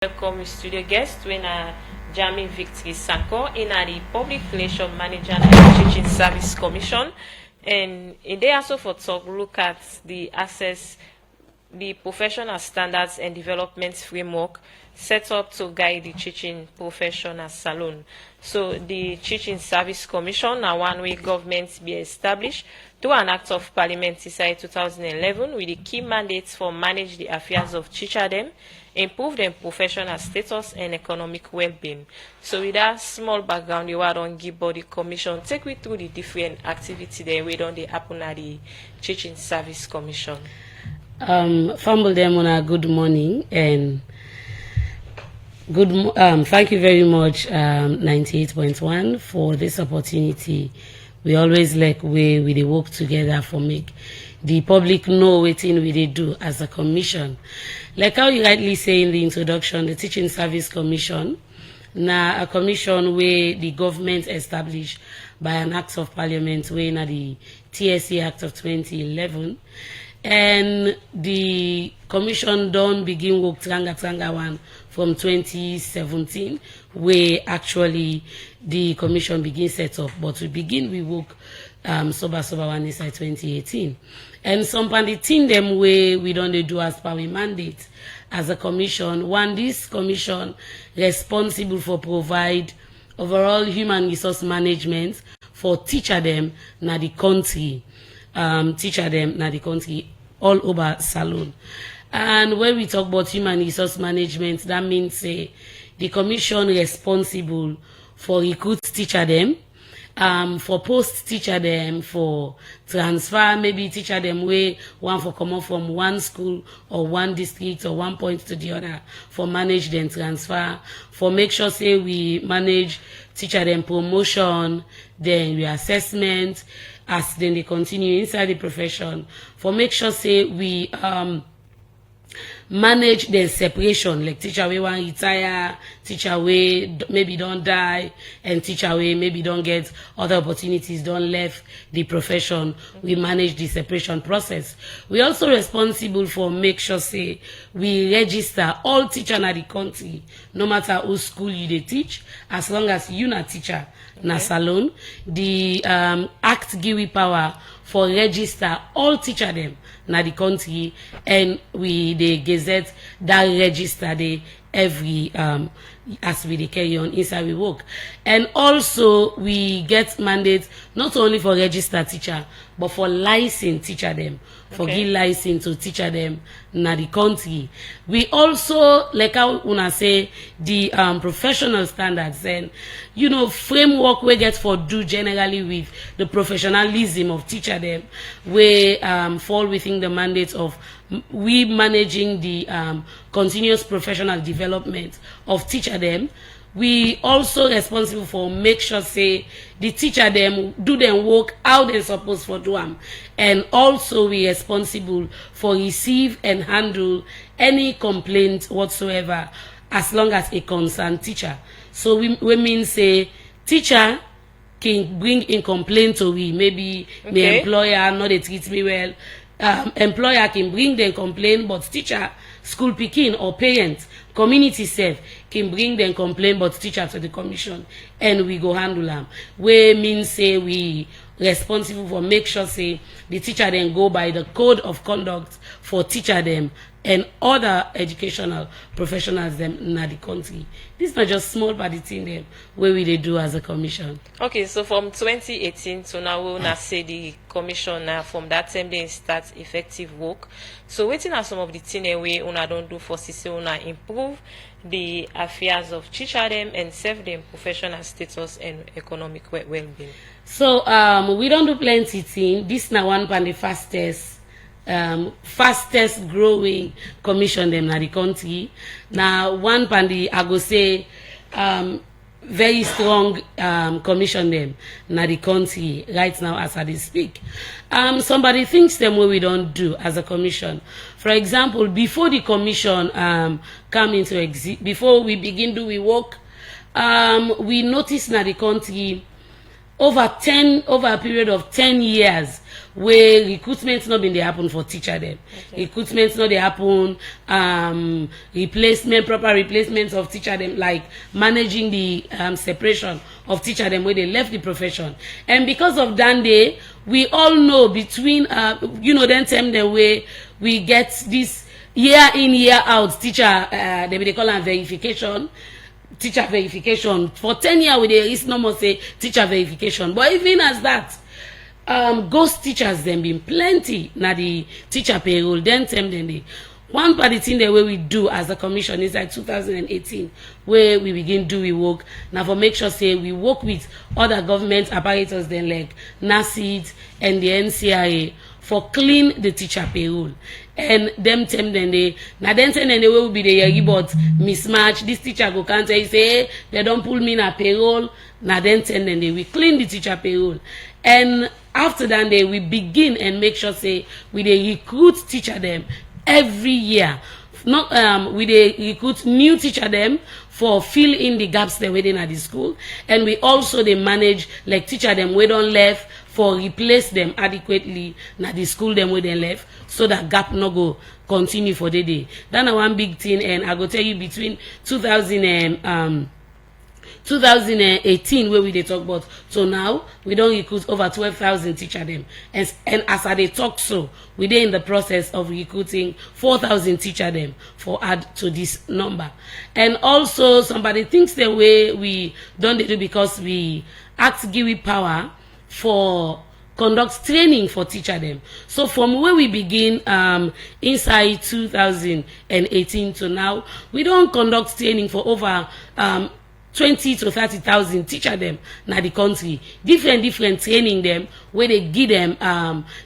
welcome studio guest when Jami Victory Sanko in the Public Relations Manager and Teaching Service Commission, and they also for talk look at the professional standards and development framework set up to guide the teaching professional salon. So the Teaching Service Commission now one way government be established through an act of parliament inside 2011 with the key mandates for manage the affairs of teacherdom, improve their professional status and economic well-being. So with that small background, you are on give body commission. Take me through the different activity there we don't happen at the Teaching Service Commission. Famble Demona, good morning and thank you very much 98.1 for this opportunity. We always like way we work together for make the public know what we do as a commission. Like how you rightly say in the introduction, the Teaching Service Commission, now a commission where the government established by an act of parliament where na the TSC Act of 2011, and the commission don't begin work tranga one from 2017, where actually the commission begin set up, but we work sober one inside 2018. And some of the thing them way we don't do as per we mandate as a commission. One, this commission responsible for provide overall human resource management for teacher them na the country, all over salon. And when we talk about human resource management, that means the commission responsible for recruit teacher them, for post teacher them, for transfer maybe teacher them way one for come up from one school or one district or one point to the other, for manage them transfer, for make sure say we manage teacher them promotion, then we assessment as then they continue inside the profession, for make sure say we manage the separation, like teacher we want retire, teacher we maybe don't die, and teacher we maybe don't get other opportunities, don't left the profession. We manage the separation process. We also responsible for make sure say we register all teacher in the country, no matter whose school you they teach, as long as you na teacher na salon. The act give we power for register all teacher them na the country, and we they gazette that register they every as we they carry on inside we work. And also we get mandates not only for register teacher but for license teacher them, for give license to teacher them na the country. We also, like how una say, the professional standards and framework we get for do generally with the professionalism of teacher them, we fall within the mandate of we managing the continuous professional development of teacher them. We also responsible for make sure say the teacher them do them work how they supposed for do them, and also we responsible for receive and handle any complaint whatsoever as long as a concerned teacher. So we mean say teacher can bring in complaint to we, maybe the employer not they treat me well. Employer can bring them complaint, but teacher, school picking or parents, community self can bring them complaint, but teacher to the commission, and we go handle them. We mean say we responsible for make sure say the teacher then go by the code of conduct for teacher them and other educational professionals them in the country. This is not just small but the thing them where we they do as a commission. Okay, so from 2018 to now we now say the commission from that time they start effective work. So waiting are some of the things we una don't do for CC una improve the affairs of teacher them and serve them professional status and economic well-being. So we don't do plenty thing. This now one of the fastest growing commission them na the country. Now one pandi I go say very strong commission them na the country right now as I speak. Somebody thinks them what we don't do as a commission. For example, before the commission come into exit, before we begin do we work, we notice na the country over a period of 10 years where recruitment not been dey happen for teacher them. Okay. Recruitment not dey happen, proper replacement of teacher them, like managing the separation of teacher them where they left the profession. And because of that day, we all know between then time the way we get this year in year out teacher they call them verification. Teacher verification for 10 years with there is no more say teacher verification, but even as that ghost teachers them been plenty na the teacher payroll. Then they one part the thing the way we do as a commission is like 2018 where we begin do we work now for make sure say we work with other government apparatus then like NACID and the NCIA for clean the teacher payroll. And them then they will be the yagi but mismatch. This teacher go can't say hey, they don't pull me in a payroll. Now then they we clean the teacher payroll. And after that day we begin and make sure say we they recruit teacher them every year. Not we they recruit new teacher them for fill in the gaps they within at the school. And we also they manage like teacher them we don't left for replace them adequately na the school them where they left so that gap no go continue for the day. That's one big thing. And I go tell you between 2018 where we they talk about so now we don't recruit over 12,000 teacher them and as I they talk so we they in the process of recruiting 4,000 teacher them for add to this number. And also somebody thinks the way we don't do because we ask give it power for conduct training for teacher them. So from where we begin inside 2018 to now, we don't conduct training for over 20 to 30,000 teacher them na the country. Different training them where they give them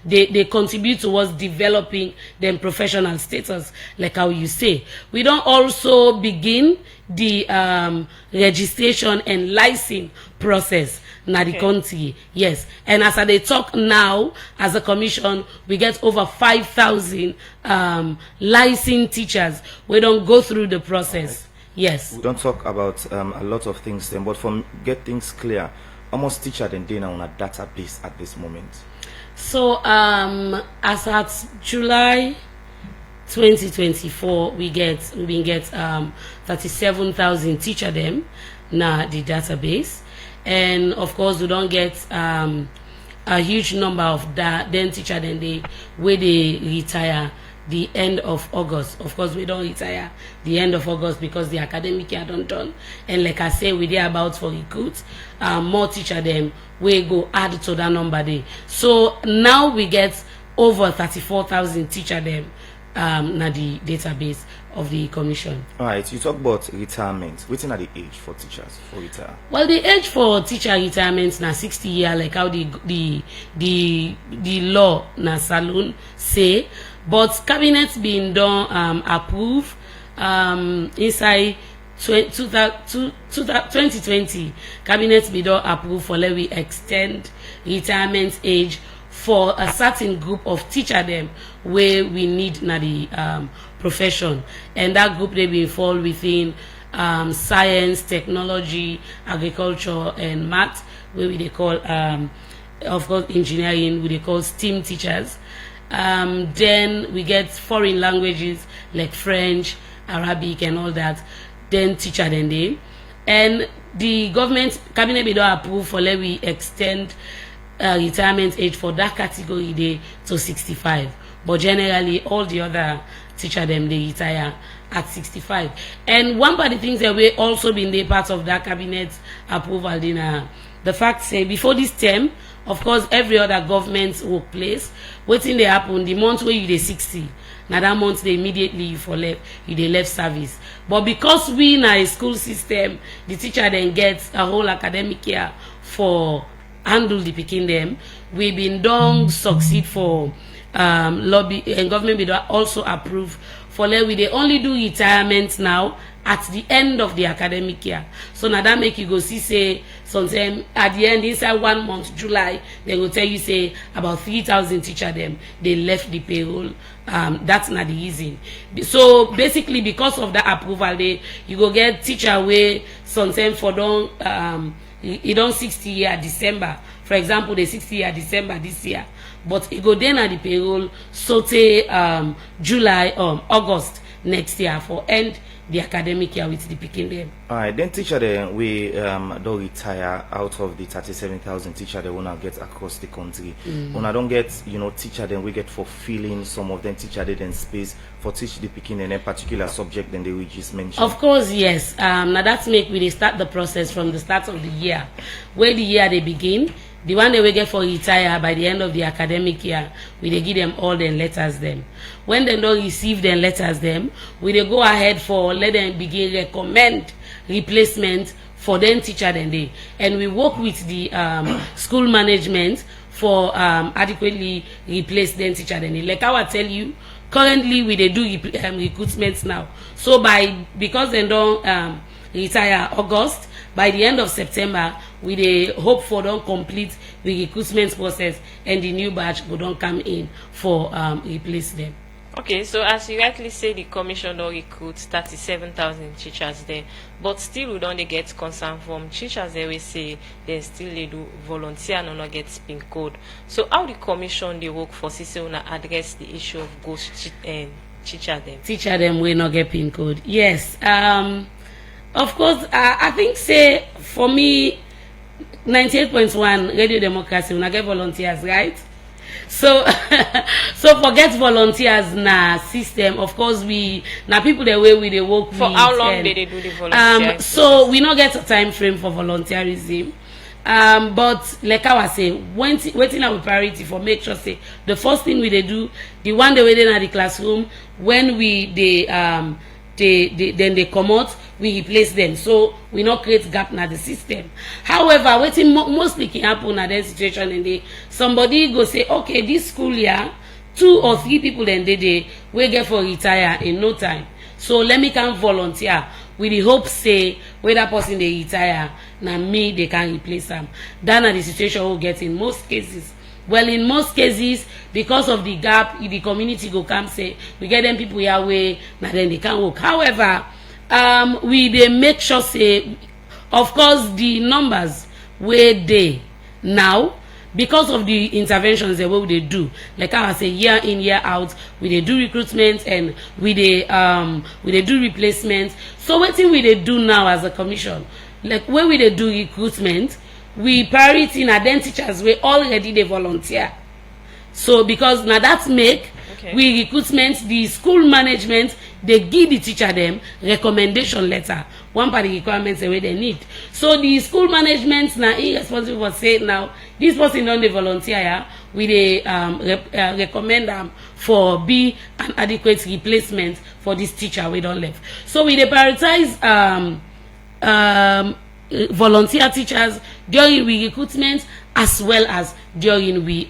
they contribute towards developing them professional status, like how you say. We don't also begin the registration and license process na the country. Yes. And as they talk now, as a commission, we get over 5,000 licensed teachers. We don't go through the process. Yes. We don't talk about a lot of things then, but for get things clear, almost teacher than data on a database at this moment. So as at July 2024, we get 37,000 teacher them na the database. And of course we don't get a huge number of that then teacher then they where they retire the end of August. Of course we don't retire the end of August because the academic year don't done. And like I say, we there about for recruit more teacher them we go add to that number there. So now we get over 34,000 teacher them na the database of the commission. All right, you talk about retirement. What's are the age for teachers for retire? Well, the age for teacher retirement na 60 years, like how the law na saloon say, but cabinet being done approve inside 2020 cabinet be done approve for let we extend retirement age for a certain group of teacher them where we need na the profession, and that group they will fall within science, technology, agriculture, and math, where we they call of course engineering, we they call STEAM teachers. Then we get foreign languages like French, Arabic, and all that. Then teacher then they, and the government cabinet be don't approve for let we extend retirement age for that category day to 65. But generally all the other teacher them they retire at 65. And one of the things that we also been the part of that cabinet approval in the fact say before this term, of course every other government workplace waiting they happen the month where you they 60. Now that month they immediately you they left service. But because we in a school system, the teacher then gets a whole academic year for handle the picking them. We been done succeed for lobby and government be also approve for let we they only do retirement now at the end of the academic year. So now that make you go see say sometime at the end inside 1 month July they will tell you say about 3,000 teacher them they left the payroll. That's not the reason. So basically because of that approval they you go get teacher way sometime for don't e don 60 year December, for example, the 60 year December this year, but e go dey na the payroll sotey July August next year for end the academic year with the pikin dem. Alright, then teacher dem we don retire out of the 37,000 teacher dem una get across the country. Una don get, teacher dem we get for filling some of them teacher dem space for teach the pikin in a particular subject then they will just mention. Of course, yes. Now that's make we dey start the process from the start of the year, where the year they begin. The one they will get for retire by the end of the academic year, we dey give them all the letters them. When they don't receive the letters them, we dey go ahead for let them begin recommend replacement for them teacher then they. And we work with the school management for adequately replace them teacher then they. Like I will tell you, currently we dey do recruitment now. So because they don't retire August, by the end of September, we dey hope for don complete the recruitment process and the new batch go don come in for replace them. Okay, so as you rightly say, the commission don recruit 37,000 teachers there, but still we don dey get concern from teachers there wey say dem still dey do volunteer and no get pin code. So how the commission dey work for say una address the issue of ghost teacher dem? Teacher dem wey no get pin code. Yes. Of course, I think say for me 98.1 Radio Democracy una get volunteers, right? So so forget volunteers na system. Of course we na people the way we dey work for with. How long they do the volunteer? So we not get a time frame for volunteerism. But like I was saying, waiting our priority for make sure say the first thing we dey do, the one they waiting at the classroom, when we then they come out, we replace them, so we not create gap in the system. However, waiting mostly can happen at that situation, and somebody go say, okay, this school year 2 or 3 people then they will get for retire in no time, so let me come volunteer with the hope say where that person they retire now me they can replace them. That are the situation we get in most cases. Well, in most cases, because of the gap, the community go come say we get them people here way now then they can work. However, we they make sure say, of course, the numbers where they now, because of the interventions that what they do, like I say, year in year out, we they do recruitment and we they do replacement. So what thing we they do now as a commission, like where we they do recruitment, we priority na them teachers we already they volunteer. So because now that make we recruitment, the school management they give the teacher them recommendation letter, one part of the requirements the way they need. So the school management now irresponsible for say now this person don't they volunteer, yeah, we they recommend them for be an adequate replacement for this teacher we don't left. So we they prioritize volunteer teachers during we recruitment as well as during we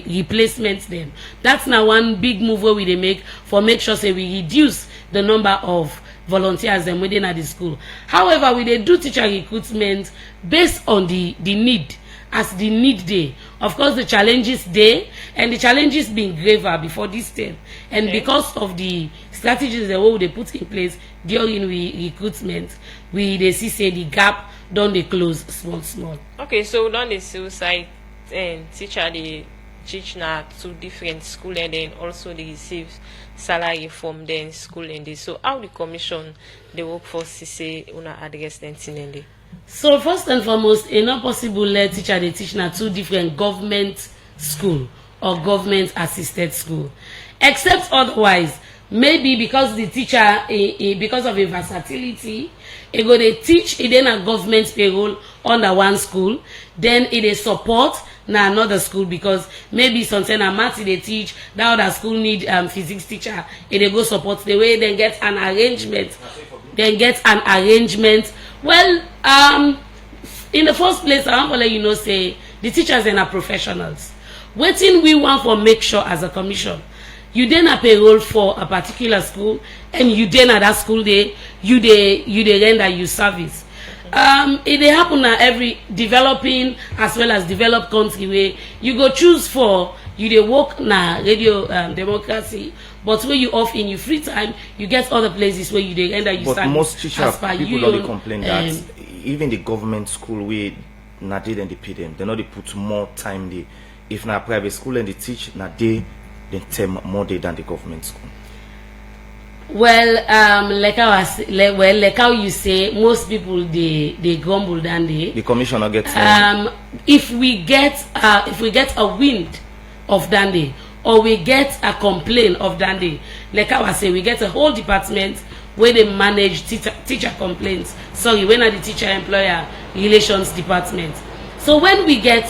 replacement them. That's now one big move where we they make for make sure say we reduce the number of volunteers them within at the school. However, we they do teacher recruitment based on the need, as the need day. Of course, the challenges day and the challenges being graver before this term, and because of the strategies that we they put in place during we recruitment, we they see say the gap don't they close small. Okay, so don't the suicide and teacher they teach now 2 different school and then also they receive salary from them school and they. So how the commission the workforce say una address them in. So first and foremost, it's not possible let teacher they teach now 2 different government school or government assisted school, except otherwise. Maybe because the teacher, because of a versatility, it go they teach it in a government payroll under one school, then it is support na another school, because maybe something a math they teach, that other school need physics teacher, it go support the way they get an arrangement. Well, in the first place, I want to let you know say the teachers are professionals. Waiting we want for make sure as a commission. You then a payroll for a particular school, and you then at that school day you render you service. It they happen na every developing as well as developed country where you go choose for you they work na Radio Democracy, but where you off in your free time you get other places where you they render you service. But most teachers people don't complain that even the government school we na they then they pay them. They know they put more time there. If na private school and they teach na they then term more day than the government school. Well, like like how you say, most people they grumble than they. The commissioner gets if we get a wind of Dande, or we get a complaint of Dande, like I was saying, we get a whole department where they manage teacher complaints. Sorry, when are the teacher employer relations department. So when we get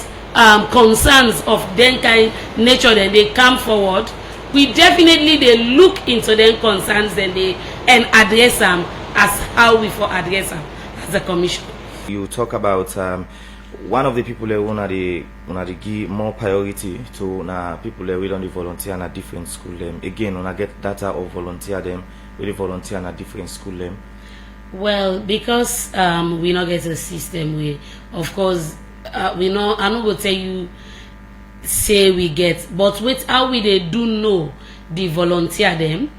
concerns of then kind nature, then they come forward. We definitely they look into them concerns and address them as how we for address them as a commission. You talk about one of the people that wanna give more priority to people that we don't volunteer in a different school them. Again, when I get data of volunteer them, we volunteer in a different school them. Well, because we not get a system we, of course, we know. I'm not gonna tell you. Say we get, but with how we they do know the volunteer them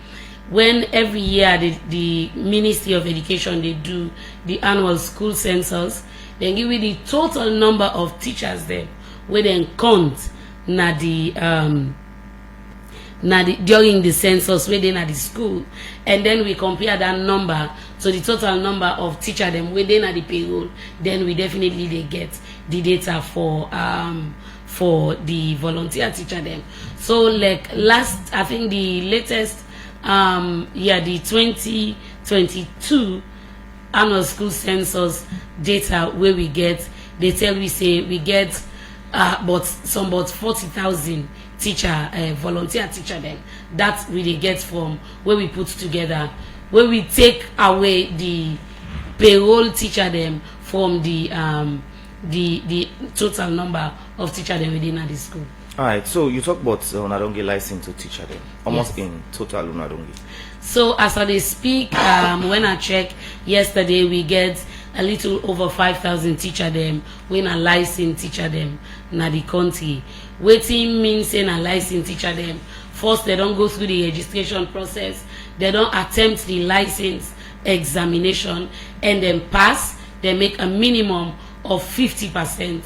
when every year the Ministry of Education they do the annual school census, then give you the total number of teachers there where then count during the census where they na the school, and then we compare that number to the total number of teacher them where they na the payroll, then we definitely they get the data for the volunteer teacher them. So like last, I think the latest the 2022 annual school census data where we get, they tell we say we get about 40,000 teacher volunteer teacher them. That we they get from where we put together, where we take away the payroll teacher them from the total number of teacher them within the school. All right, so you talk about Unadongi license to teacher them, almost in total Unadongi. So as I speak, when I check yesterday, we get a little over 5,000 teacher them when a license teacher them na the country. Waiting means saying a license teacher them. First, they don't go through the registration process. They don't attempt the license examination and then pass. They make a minimum of 50%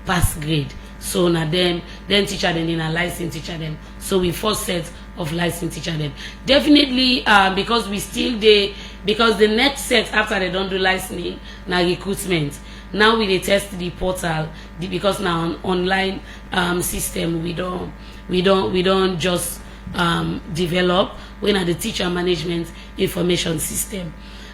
pass grade. So now then teacher them in a license teacher them. So we first set of license teacher them. Definitely because we still because the next set after they don't do licensing now recruitment. Now we test the portal because now on online system we don't just develop when at the teacher management information system.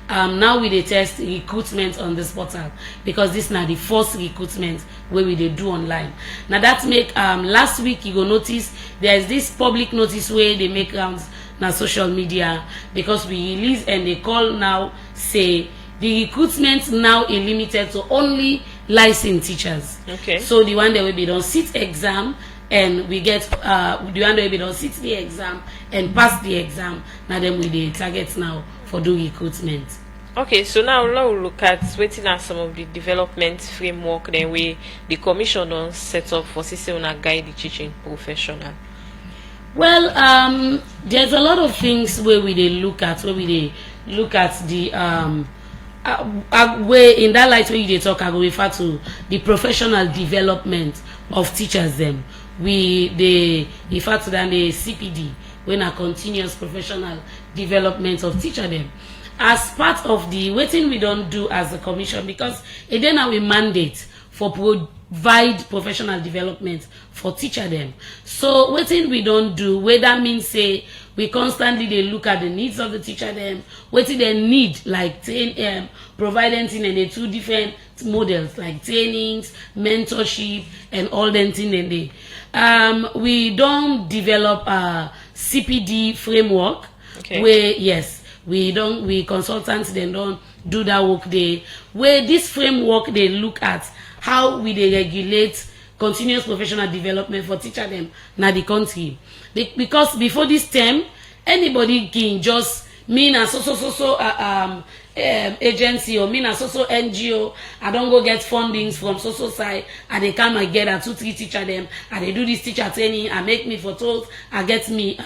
Now we test recruitment on this portal because this now the first recruitment where we do online. Now that make last week you go notice there is this public notice where they make rounds na social media because we release and they call now say the recruitment now is limited to only licensed teachers. Okay. So the one that will be done sit exam and we get the one that will be done sit the exam and pass the exam. Now then we the targets now for do recruitment. Okay, so now we'll look at waiting at some of the development framework then the commission on set up for Sisona guide the teaching professional. Well, there's a lot of things where we look at the where in that light where you talk, I go refer to the professional development of teachers them. They refer to that the CPD when a continuous professional development of teacher them. As part of the waiting we don't do as a commission because it then we mandate for provide professional development for teacher them. So waiting we don't do where that means say we constantly they look at the needs of the teacher them, waiting they need like providing in the two different models like trainings, mentorship and all them thing and they we don't develop a CPD framework. Okay. Where yes we consultants then don't do that work they where this framework they look at how we they regulate continuous professional development for teacher them na the country because before this term anybody can just mean and so agency or me na so NGO, I don't go get fundings from so side, and they come and get 2-3 teacher them, and they do this teacher training, and make me photos, and get me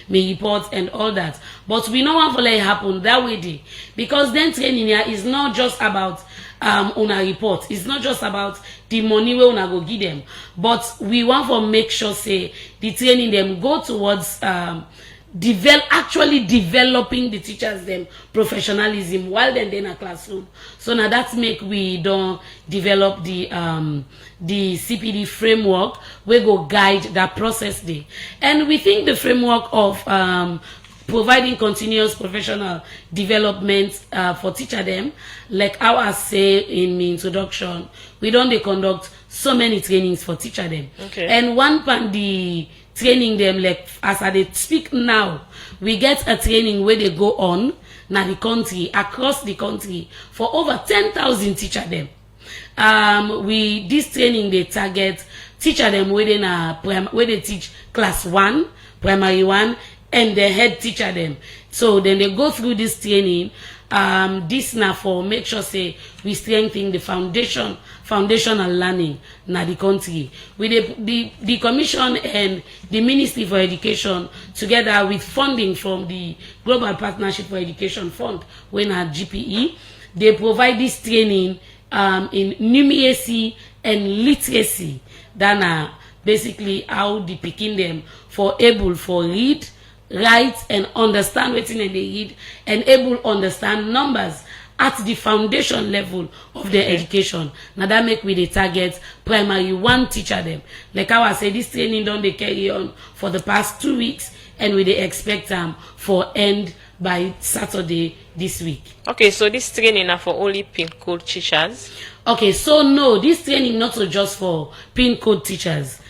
me reports and all that. But we no want to let it happen that way day, because then training here is not just about una report, it's not just about the money we una go give them, but we want to make sure say the training them go towards actually developing the teachers them professionalism while then in a classroom. So now that's make we don't develop the CPD framework we go guide that process day. And we think the framework of providing continuous professional development for teacher them, like how I say in my introduction, we don't conduct so many trainings for teacher them. Okay. And one part the training them, like as I speak now, we get a training where they go on na the country, across the country, for over 10,000 teacher them. This training they target teacher them where they teach class 1, primary 1, and the head teacher them. So then they go through this training. This now for make sure say we strengthen the foundational learning na the country. With the commission and the Ministry for Education, together with funding from the Global Partnership for Education Fund, when at GPE, they provide this training in numeracy and literacy. That are basically how the picking them for able for read, write, and understand what they read, and able to understand numbers at the foundation level of their education. Now that make we the target primary 1 teacher them. Like how I say, this training don't they carry on for the past 2 weeks, and we they expect them for end by Saturday this week. Okay, so this training are for only PIN code teachers? Okay, so no, this training not so just for PIN code teachers.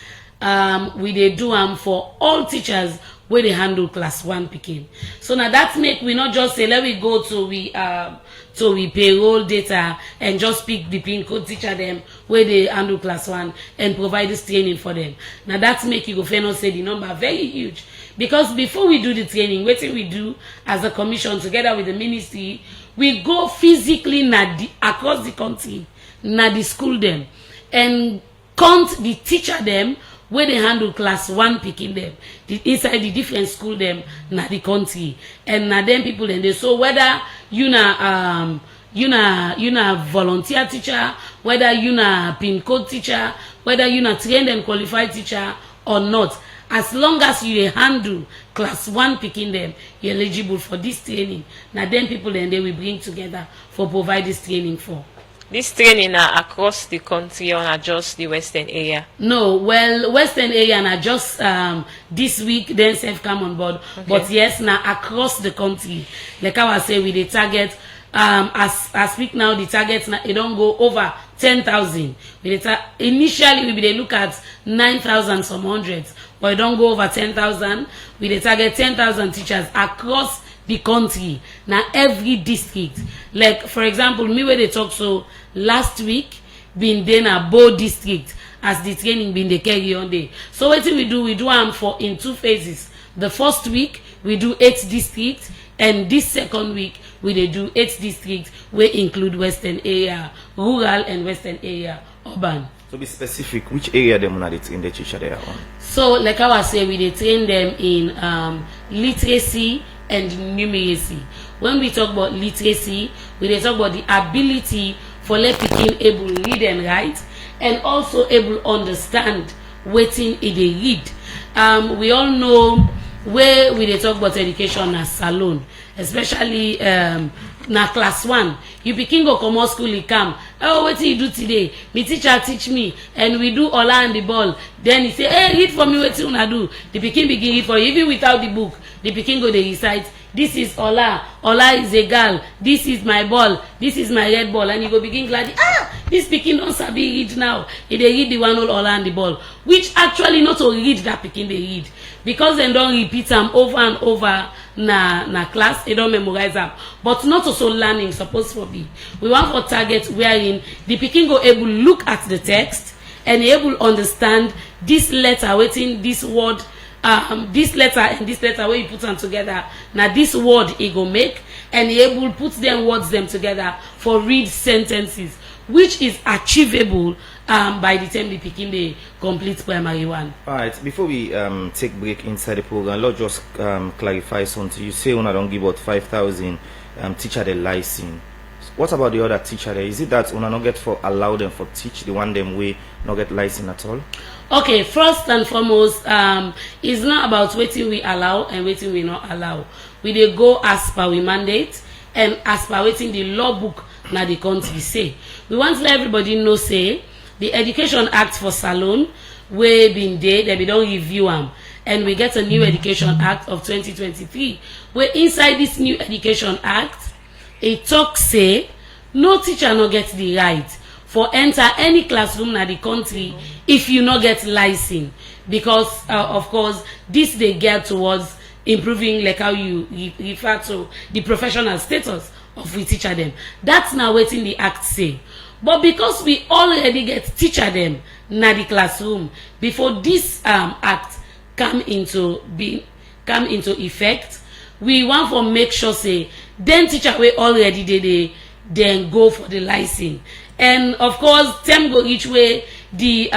We they do them for all teachers where they handle class 1 picking. So now that make we not just say let we go to we payroll data and just pick the PIN code teacher them where they handle class 1 and provide this training for them. Now that make you go fair not say the number very huge, because before we do the training, what we do as a commission together with the ministry, we go physically across the country, the school them, and count the teacher them where they handle class 1 picking them inside the different school them na the country, and na them people and they, so whether you na volunteer teacher, whether you na PIN code teacher, whether you na trained and qualified teacher or not, as long as you handle class 1 picking them, you're eligible for this training. Now them people and they will bring together for provide this training for. This training are across the country or not just the western area? No, well, western area na just this week then self come on board. Okay. But yes, now across the country. Like I was saying, with the target, as I speak now, the targets now it don't go over 10,000. Initially we they look at 9,000 some hundreds, but it don't go over 10,000. We they target 10,000 teachers across the country. Now every district. Like for example, me where they talk so last week been then a Bo district as the training been the carry on day. So what we do them for in 2 phases. The first week we do 8 districts, and this second week we they do 8 districts we include western area, rural, and western area, urban. So be specific, which area them on in the teacher they are on? So like I was saying, we they train them in literacy and numeracy. When we talk about literacy, we they talk about the ability for let people able read and write, and also able understand what they read. We all know where we they talk about education as salon, especially na class 1. You begin go come school, you come. Oh, what do you do today? My teacher teach me, and we do all and the ball. Then he say, hey, read for me what you wanna do. The begin read for you, even without the book. The begin go they recite. This is Ola. Ola is a girl. This is my ball. This is my red ball. And you go begin glad. This pikin don't sabi read now. They read the one Ola and the ball, which actually not to read that pikin they read, because they don't repeat them over and over na class. They don't memorize them, but not also learning supposed to be. We want for target wherein the pikin go able look at the text and able understand this letter waiting this word this letter and this letter where you put them together, now this word it go make, and he able put them words them together for read sentences, which is achievable by the time the pikin dey complete primary one. All right, before we take break inside the program, let's just clarify something. You say una don't give out 5,000 teacher the license. What about the other teacher there? Is it that una not get for allow them for teach the one them way not get license at all? Okay, first and foremost, it's not about waiting we allow and waiting we not allow. We dey go as per we mandate and as per waiting the law book na the country say. We want to let everybody know say the Education Act for Salone wey been there, they be don review am, and we get a new Education Act of 2023 where inside this new Education Act it talk say no teacher no get the right for enter any classroom na the country if you no get license, because of course this dey geared towards improving like how you refer to the professional status of we teacher them. That's now wetin the act say. But because we already get teacher them na the classroom before this act come into effect, we want to make sure say then teacher we already dey then go for the license. And of course time go each way the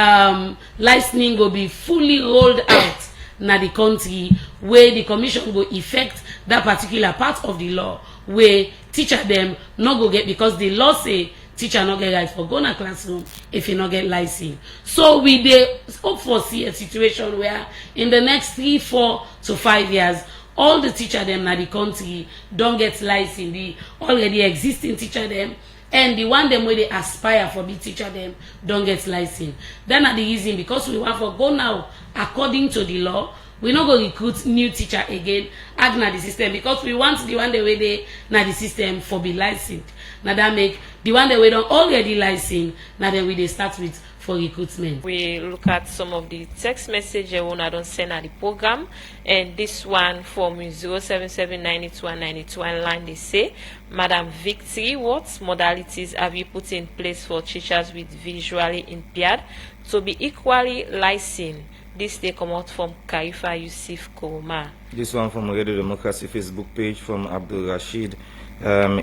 licensing go be fully rolled out na the country where the commission go effect that particular part of the law where teacher them no go get, because the law say teacher not get right for go na classroom if you not get license. So we dey hope for see a situation where in the next 3, 4 to 5 years all the teacher them na the country don't get license, the already existing teacher them and the one them where they aspire for be teacher them don't get license. Then na the reason, because we want for go now according to the law, we not go recruit new teacher again add na the system, because we want the one the way they na the system for be licensed. Now that make the one that we don't already license, now then we they start with for recruitment. We look at some of the text messages when I don't send at the program, and this one from 077921921 line, they say, Madam Victory, what modalities have you put in place for teachers with visually impaired to be equally licensed? This they come out from Kaifa Yusuf Koroma. This one from Radio Democracy Facebook page from Abdul Rashid.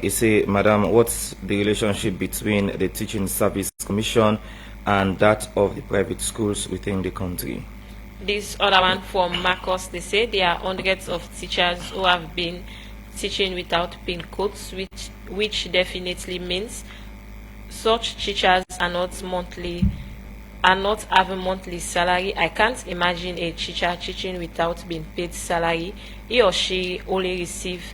He say, Madam, what's the relationship between the Teaching Service Commission and that of the private schools within the country? This other one from Marcos, they say there are hundreds of teachers who have been teaching without PIN codes, which definitely means such teachers are not having monthly salary. I can't imagine a teacher teaching without being paid salary. He or she only receive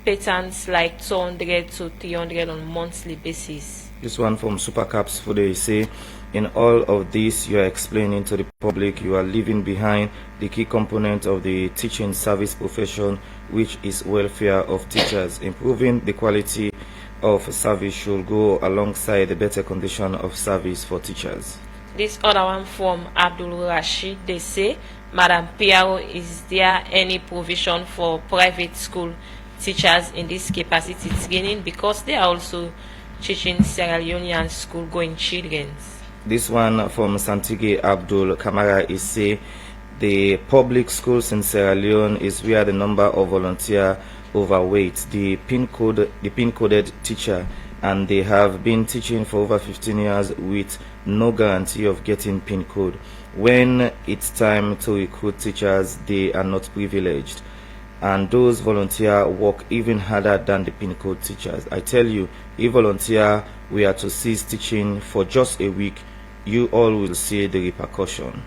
patterns like 200 to 300 on a monthly basis. This one from Supercaps for they say, in all of this you are explaining to the public, you are leaving behind the key component of the teaching service profession, which is welfare of teachers. Improving the quality of service should go alongside the better condition of service for teachers. This other one from Abdul Rashid, they say, Madam Piao, is there any provision for private school teachers in this capacity training, because they are also teaching Sierra Leonean school going children? This one from Santige Abdul Kamara is say, the public schools in Sierra Leone is where the number of volunteer overweight the pin coded teacher, and they have been teaching for over 15 years with no guarantee of getting PIN code. When it's time to recruit teachers, they are not privileged, and those volunteer work even harder than the PIN code teachers. I tell you, if volunteer we are to cease teaching for just a week, you all will see the repercussion.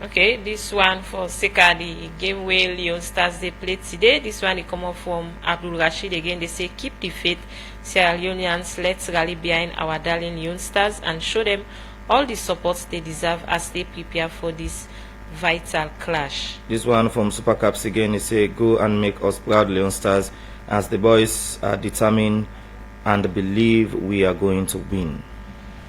Okay, this one for Seka, the game where Leone Stars they played today. This one they come up from Abdul Rashid again. They say, keep the faith, Sierra Leoneans. Let's rally behind our darling Leone Stars and show them all the support they deserve as they prepare for this vital clash. This one from Supercaps again. They say, go and make us proud, Leone Stars, as the boys are determined and believe we are going to win.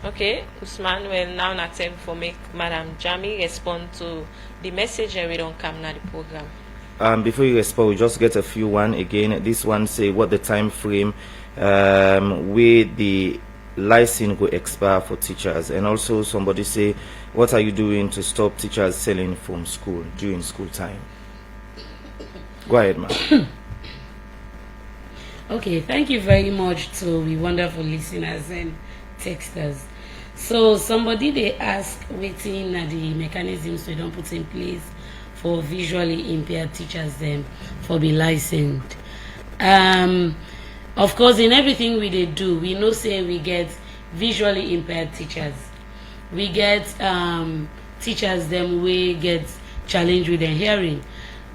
Okay, Usman, well, now not time for make Madam Jami respond to the message, and we don't come now the program. Before you respond, we just get a few one again. This one say what the time frame where the license go expire for teachers? And also somebody say, what are you doing to stop teachers selling from school during school time? Go ahead, ma'am. Okay, thank you very much to the wonderful listeners and texters. So somebody they ask waiting at the mechanisms we don't put in place for visually impaired teachers them for be licensed. Of course, in everything we they do, we know say we get visually impaired teachers. We get teachers them we get challenged with their hearing.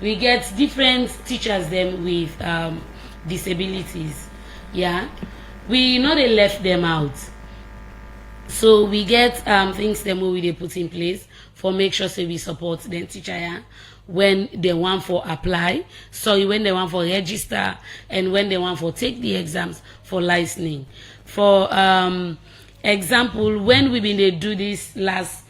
We get different teachers them with disabilities. Yeah, we know they left them out. So we get things them we they put in place for make sure say we support them teacher, yeah, when they want for apply, sorry, when they want for register, and when they want for take the exams for licensing. For example, when we been they do this last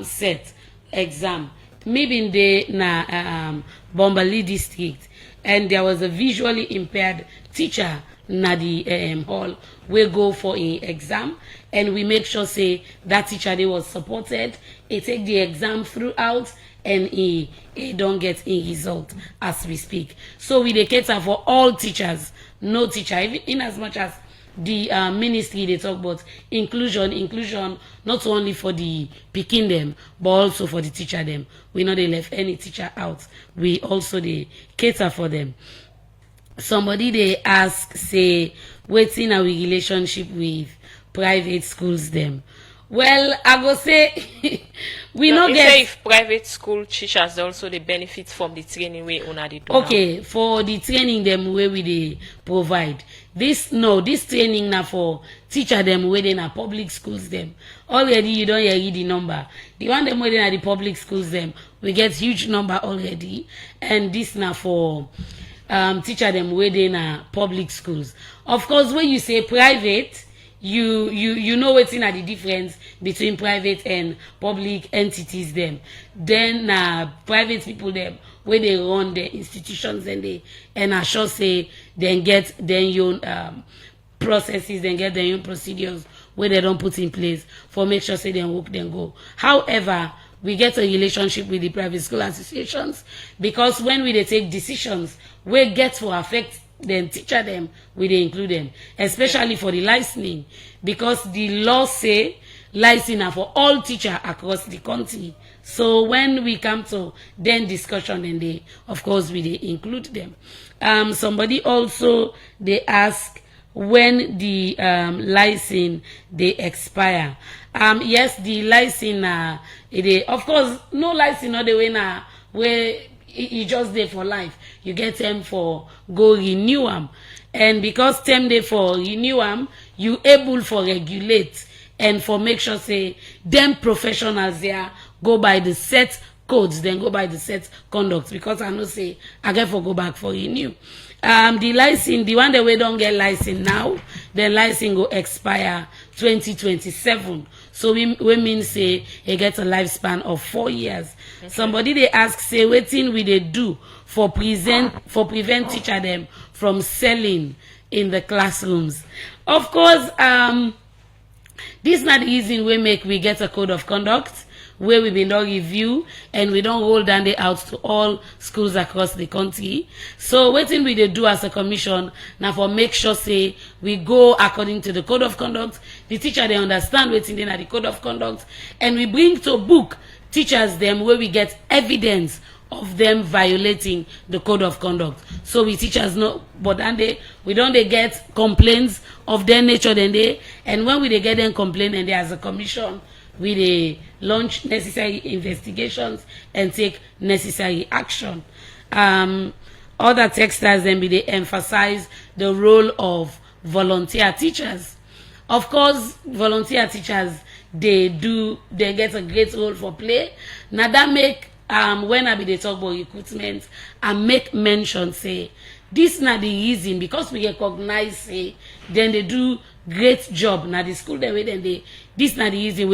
set exam, maybe they na Bombali district, and there was a visually impaired teacher na the hall we go for an exam, and we make sure say that teacher they was supported, he take the exam throughout, and he don't get a result as we speak. So we dey cater for all teachers, no teacher, even in as much as the ministry they talk about inclusion not only for the picking them but also for the teacher them. We know they left any teacher out. We also they cater for them. Somebody they ask say waiting our relationship with private schools them. Well, I go say we no get say if private school teachers also they benefit from the training we una dey do. Okay, now. for the training them where we they provide. This training now for teacher them where they na public schools them. Already you don't hear the number. The one them where they na the public schools them, we get huge number already. And this now for teacher them where they na public schools. Of course, when you say private, you know what's in the difference between private and public entities them. Then private people them where they run their institutions and I sure say then get their own processes, then get their own procedures where they don't put in place for make sure say they work then go. However, we get a relationship with the private school associations, because when we they take decisions we get to affect then teacher them, we they include them, especially for the licensing, because the law say licensing are for all teacher across the country. So when we come to then discussion, then they of course we they include them. Somebody also they ask when the license they expire. Yes, the license they of course no license not the way now where you just there for life. You get them for go renew them, and because them there for renew them, you able for regulate and for make sure say them professionals there go by the set codes, then go by the set conduct, because I know say I get for go back for renew. The license, the one that we don't get license now, the license go expire 2027. So we mean say it gets a lifespan of 4 years. Okay. Somebody they ask say what thing we they do for prevent teacher them from selling in the classrooms. Of course, this not the reason we get a code of conduct where we been done review and we don't roll down the out to all schools across the country. So what thing we they do as a commission now for make sure say we go according to the code of conduct. The teacher they understand what's in the code of conduct, and we bring to book teachers them where we get evidence of them violating the code of conduct. So we teachers know, but then we don't they get complaints of their nature then they, and when we they get them complaint and they as a commission we they launch necessary investigations and take necessary action. Other textiles then they emphasize the role of volunteer teachers. Of course, volunteer teachers they get a great role for play. Now that make when I be they talk about recruitment, I make mention say this not the reason, because we recognize say then they do great job now the school the way then they this not the reason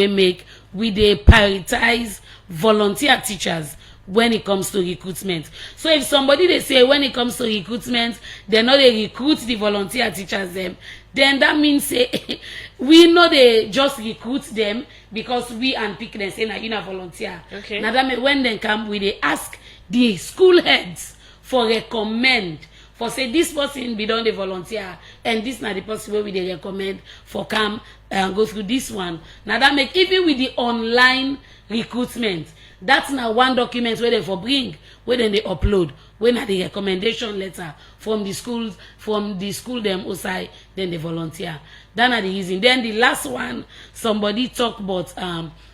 we they prioritize volunteer teachers when it comes to recruitment. So if somebody they say when it comes to recruitment, they know they recruit the volunteer teachers them, then that means say we know they just recruit them because we and pick them say na you na volunteer. Okay. Now that mean when they come, we they ask the school heads for recommend for say this person be done the volunteer and this na the person wey we dey recommend for come go through this one. Now that make even with the online recruitment, that's na one document where they for bring, where then they upload, when na the recommendation letter from the schools, from the school them outside, then they volunteer. That na the reason. Then the last one, somebody talk about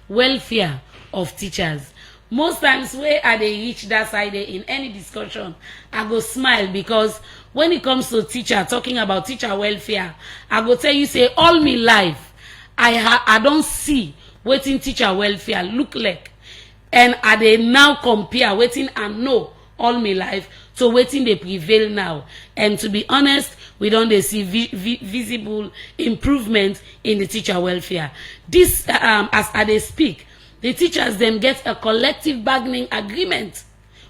welfare of teachers. Most times where I they reach that side in any discussion, I go smile because when it comes to teacher, talking about teacher welfare, I go tell you say all me life, I don't see waiting teacher welfare look like, and I they now compare waiting and know all my life to waiting they prevail now. And to be honest, we don't they see visible improvement in the teacher welfare. This as I they speak, the teachers them get a collective bargaining agreement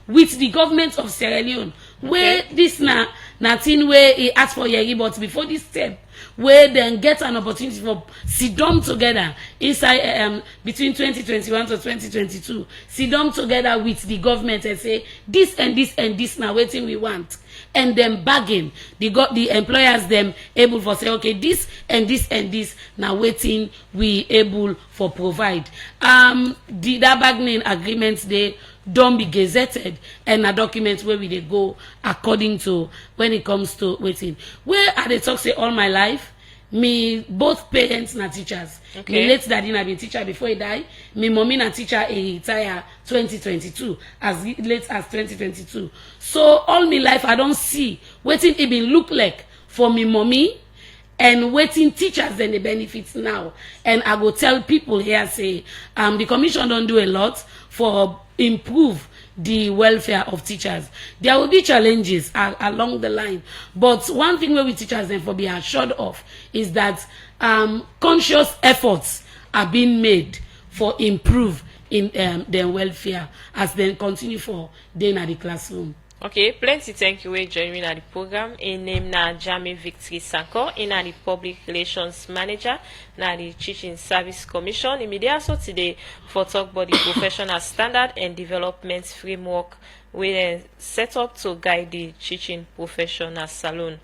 with the government of Sierra Leone. Where this thing where he asked for Yeri, but before this step, where then get an opportunity for sit down together inside between 2021 to 2022, sit down together with the government and say this and this and this now waiting we want, and then bargain. The employers them able for say okay this and this and this now waiting we able for provide. That bargaining agreements they don't be gazetted and a document where we they go according to when it comes to waiting. Where are they talk say all my life? Me both parents na teachers. Okay. Me late daddy na been teacher before he die. Me mommy na teacher he retire 2022 as late as 2022. So all my life I don't see waiting it been look like for me mommy and waiting teachers then the benefits now. And I go tell people here say the commission don't do a lot for improve the welfare of teachers. There will be challenges along the line, but one thing where we teachers then for be assured of is that conscious efforts are being made for improve in their welfare as they continue for day in the classroom. Okay, plenty thank you for joining at the program. In name na Jami Victory Sanko, in the Public Relations Manager, na the Teaching Service Commission. Immediately also today for talk about the professional standard and development framework we set up to guide the teaching professional salon.